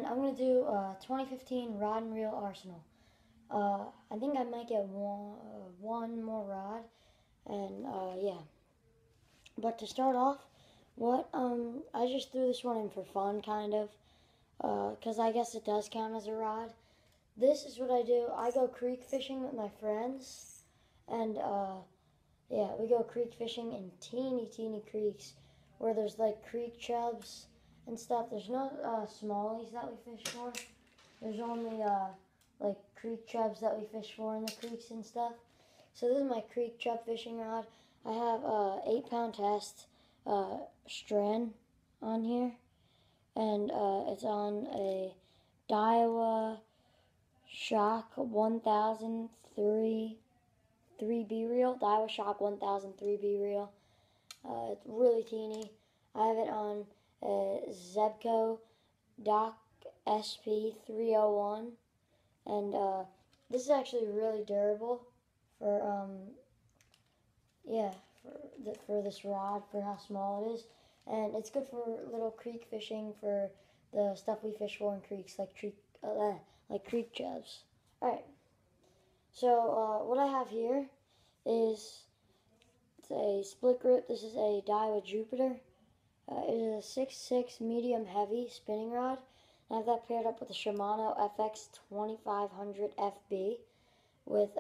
I'm going to do 2015 rod and reel arsenal. I think I might get one more rod, and yeah. But to start off, I just threw this one in for fun, kind of, because I guess it does count as a rod. This is what I do. I go creek fishing with my friends, and yeah, we go creek fishing in teeny creeks where there's like creek chubs and stuff. There's no smallies that we fish for. There's only like creek chubs that we fish for in the creeks and stuff. So this is my creek chub fishing rod. I have 8-pound test strand on here, and it's on a Daiwa Shock 1003 3B reel. Daiwa Shock 1003 3B reel. It's really teeny. I have it on a Zebco Dock SP 301, and this is actually really durable for yeah, for this rod, for how small it is, and it's good for little creek fishing, for the stuff we fish for in creeks, like creek chubs. All right. So what I have here is, it's a split grip. This is a Daiwa Jupiter. It is a 6.6 medium heavy spinning rod. I have that paired up with a Shimano FX 2500 FB with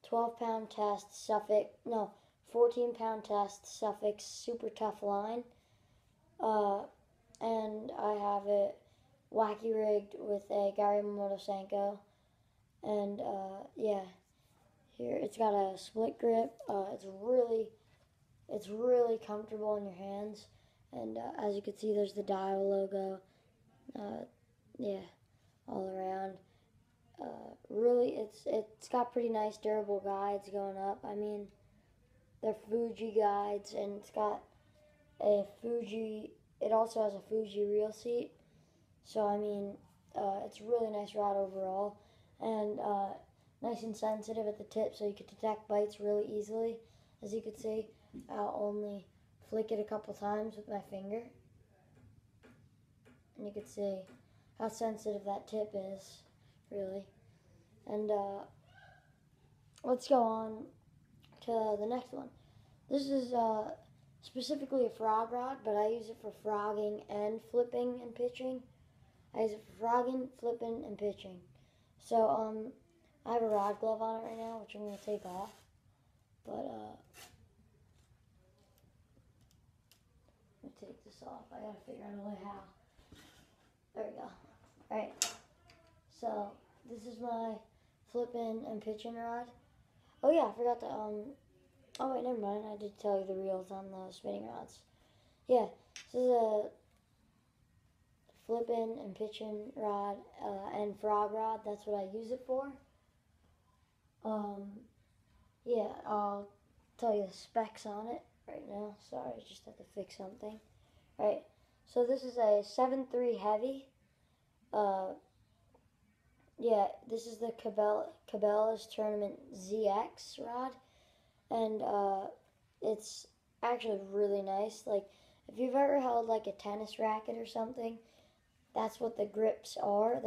12-pound test Suffolk, no, 14-pound test Suffolk super tough line. And I have it wacky rigged with a Gary Yamamoto Senko. And yeah, here it's got a split grip. It's really comfortable in your hands. And as you can see, there's the Daiwa logo. Yeah, all around. Really, it's got pretty nice durable guides going up. I mean, they're Fuji guides, and it's got a Fuji. It also has a Fuji reel seat. So I mean, it's a really nice rod overall, and nice and sensitive at the tip, so you can detect bites really easily. As you can see, I'll only flick it a couple times with my finger, and you can see how sensitive that tip is, really. And let's go on to the next one. This is specifically a frog rod, but I use it for frogging and flipping and pitching. I use it for frogging, flipping, and pitching. So I have a rod glove on it right now, which I'm going to take off. But let me take this off. I got to figure out a way how. There we go. Alright. So this is my flipping and pitching rod. Oh yeah, I forgot to oh wait, never mind. I did tell you the reels on the spinning rods. Yeah, this is a flipping and pitching rod and frog rod. That's what I use it for. Yeah, I'll tell you the specs on it right now. Sorry, I just had to fix something. Right, so this is a 7.3 heavy. Yeah, this is the Cabela's Tournament ZX rod, and it's actually really nice. Like, if you've ever held like a tennis racket or something, that's what the grips are.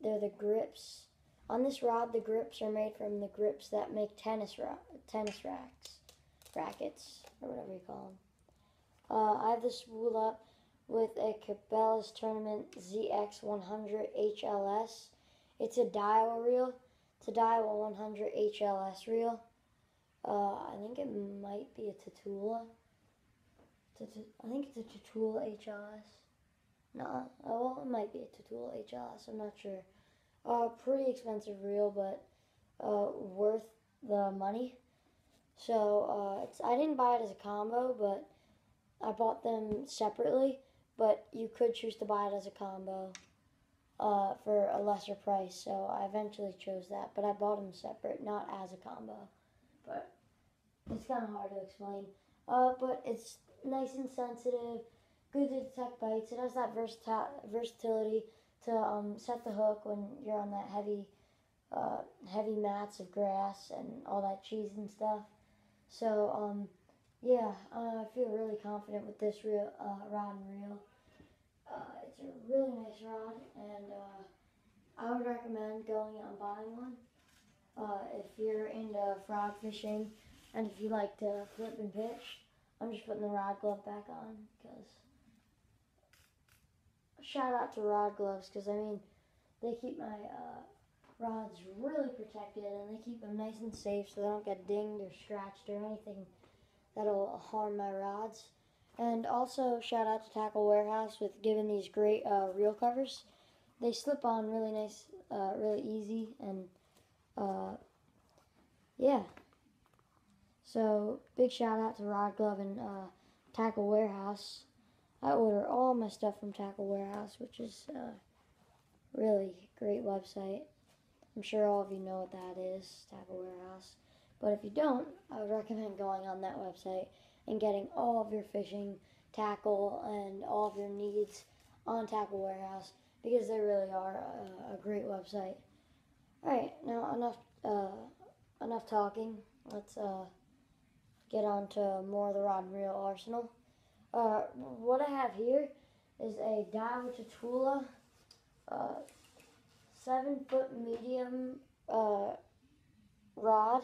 They're the grips on this rod. The grips are made from the grips that make tennis rackets, or whatever you call them. I have this spool up with a Cabela's Tournament ZX 100 HLS. It's a Daiwa reel. It's a Daiwa 100 HLS reel. I think it might be a Tatula. I think it's a Tatula HLS. No, well, it might be a Tatula HLS. I'm not sure. Pretty expensive reel, but worth the money. So I didn't buy it as a combo, but I bought them separately. But you could choose to buy it as a combo for a lesser price. So I eventually chose that, but I bought them separate, not as a combo. But it's kind of hard to explain. But it's nice and sensitive, good to detect bites. It has that versatility to set the hook when you're on that heavy mats of grass and all that cheese and stuff. So yeah, I feel really confident with this rod and reel. it's a really nice rod, and I would recommend going out and buying one. If you're into frog fishing and if you like to flip and pitch. I'm just putting the rod glove back on because shout out to rod gloves, because I mean they keep my rods really protected, and they keep them nice and safe so they don't get dinged or scratched or anything that'll harm my rods. And also shout out to Tackle Warehouse with giving these great reel covers. They slip on really nice, really easy, and yeah. So big shout out to Rod Glove and Tackle Warehouse. I order all my stuff from Tackle Warehouse, which is really great website. I'm sure all of you know what that is, Tackle Warehouse. But if you don't, I would recommend going on that website and getting all of your fishing tackle and all of your needs on Tackle Warehouse, because they really are a great website. Alright, now enough talking. Let's get on to more of the rod and reel arsenal. What I have here is a Daiwa Tatula 7-foot medium rod,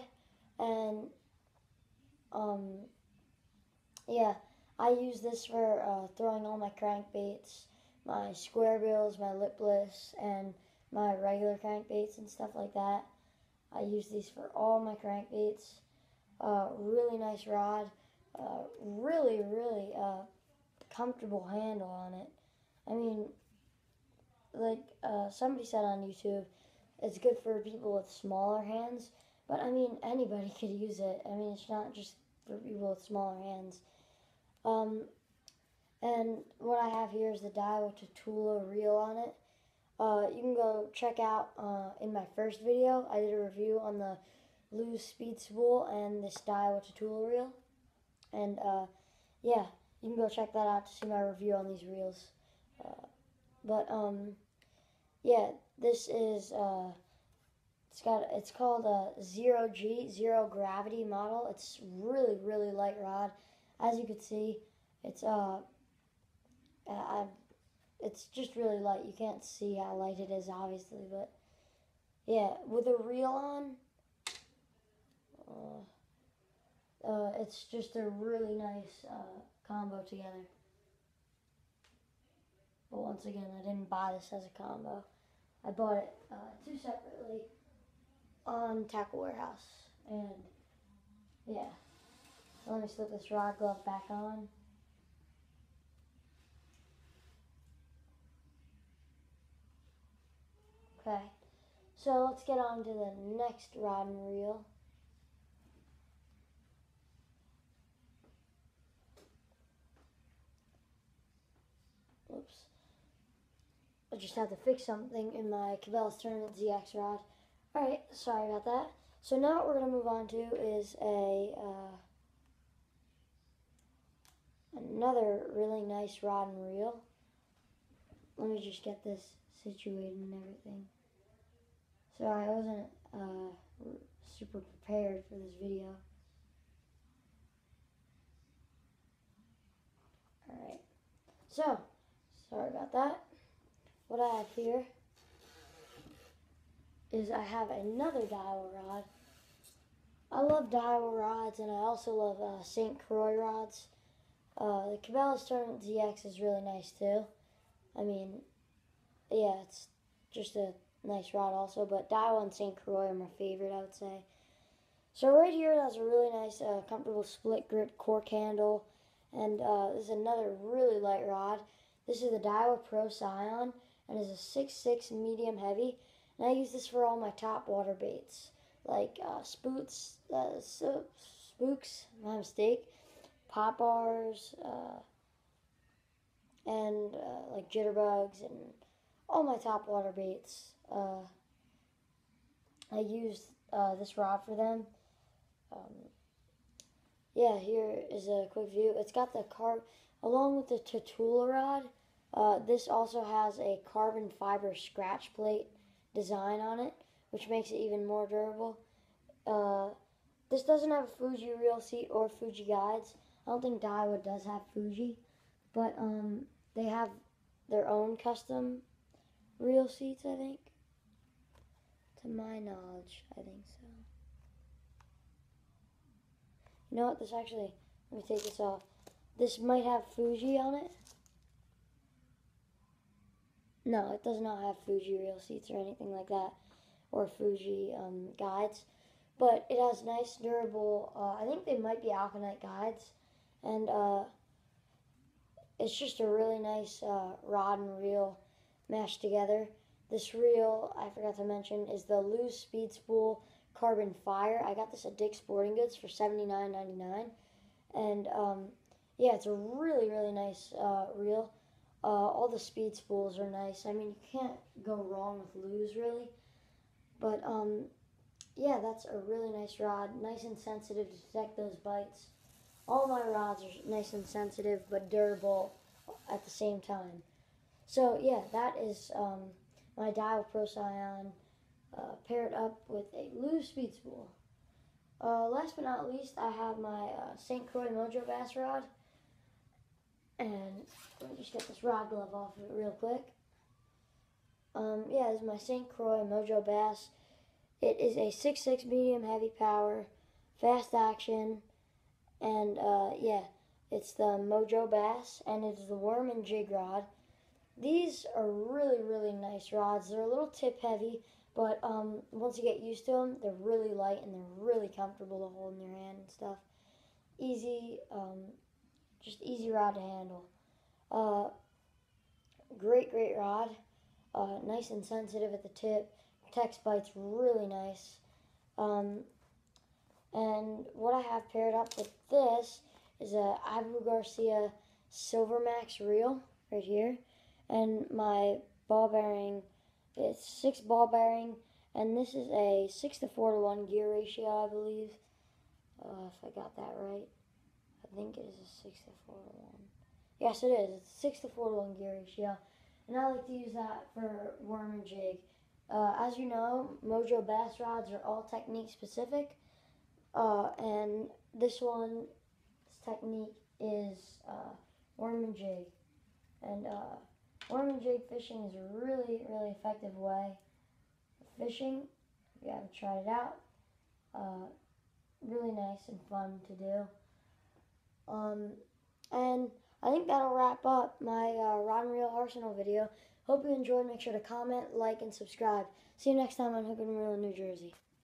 and yeah, I use this for throwing all my crankbaits, my square bills, my lipless, and my regular crankbaits and stuff like that. I use these for all my crankbaits. Really nice rod. Really comfortable handle on it. I mean, like somebody said on YouTube, it's good for people with smaller hands, but I mean anybody could use it. I mean, it's not just for people with smaller hands. And what I have here is the Daiwa Tatula reel on it. You can go check out in my first video, I did a review on the Lose Speed Spool and this Daiwa Tatula reel. And yeah, you can go check that out to see my review on these reels. Yeah, this is it's called a 0G, zero gravity model. It's really light rod. As you can see, it's it's just really light. You can't see how light it is, obviously, but yeah, with a reel on, it's just a really nice combo together. But once again, I didn't buy this as a combo. I bought it two separately on Tackle Warehouse. And yeah, so let me slip this rod glove back on. Okay, so let's get on to the next rod and reel. Oops. I just had to fix something in my Cabela's Tournament ZX rod. Alright, sorry about that. So now what we're going to move on to is another really nice rod and reel. Let me just get this situated and everything. So I wasn't super prepared for this video. Alright, so sorry about that. What I have here is I have another Daiwa rod. I love Daiwa rods, and I also love St. Croix rods. The Cabela's Tournament ZX is really nice too. I mean, yeah, it's just a nice rod also, but Daiwa and St. Croix are my favorite, I would say. So right here, it has a really nice, comfortable split grip cork handle, and this is another really light rod. This is the Daiwa Pro Scion, and is a 6'6" medium heavy, and I use this for all my top water baits, like spooks, my mistake, pop bars, and like jitterbugs, and all my top water baits. I use this rod for them. Yeah, here is a quick view. It's got the along with the Tatula rod, this also has a carbon fiber scratch plate design on it, which makes it even more durable. This doesn't have a Fuji reel seat or Fuji guides. I don't think Daiwa does have Fuji, but they their own custom reel seats, I think. To my knowledge, I think so. You know what, this actually, let me take this off. This might have Fuji on it. No, it does not have Fuji reel seats or anything like that, or Fuji guides. But it has nice, durable, I think they might be Alkanite guides. And it's just a really nice rod and reel mashed together. This reel, I forgot to mention, is the Loose Speed Spool Carbon Fire. I got this at Dick's Sporting Goods for $79.99. And yeah, it's a really, really nice reel. All the speed spools are nice. I mean, you can't go wrong with Lose, really. But yeah, that's a really nice rod. Nice and sensitive to detect those bites. All my rods are nice and sensitive, but durable at the same time. So yeah, that is my Dial Pro Scion paired up with a Lose Speed Spool. Last but not least, I have my St. Croix Mojo Bass rod. And let me just get this rod glove off of it real quick. Yeah, this is my St. Croix Mojo Bass. It is a 6.6 medium heavy power, fast action, and yeah, it's the Mojo Bass, and it's the worm and jig rod. These are really, really nice rods. They're a little tip heavy, but once you get used to them, they're really light and they're really comfortable to hold in your hand and stuff. Easy, just easy rod to handle. Great rod. Nice and sensitive at the tip. Protects bites really nice. And what I have paired up with this is a Abu Garcia Silvermax reel right here. And my ball bearing, it's 6 ball bearing, and this is a 6:4:1 gear ratio, I believe. If I got that right. I think it is a 6:4:1. Yes, it is. It's a 6:4:1 gear ratio. And I like to use that for worm and jig. As you know, Mojo Bass rods are all technique specific. And this technique is worm and jig. And worm and jig fishing is a really, really effective way of fishing. If you haven't tried it out, really nice and fun to do. And I think that'll wrap up my Rod and Reel Arsenal video. Hope you enjoyed. Make sure to comment, like, and subscribe. See you next time on Hook and Reel in New Jersey.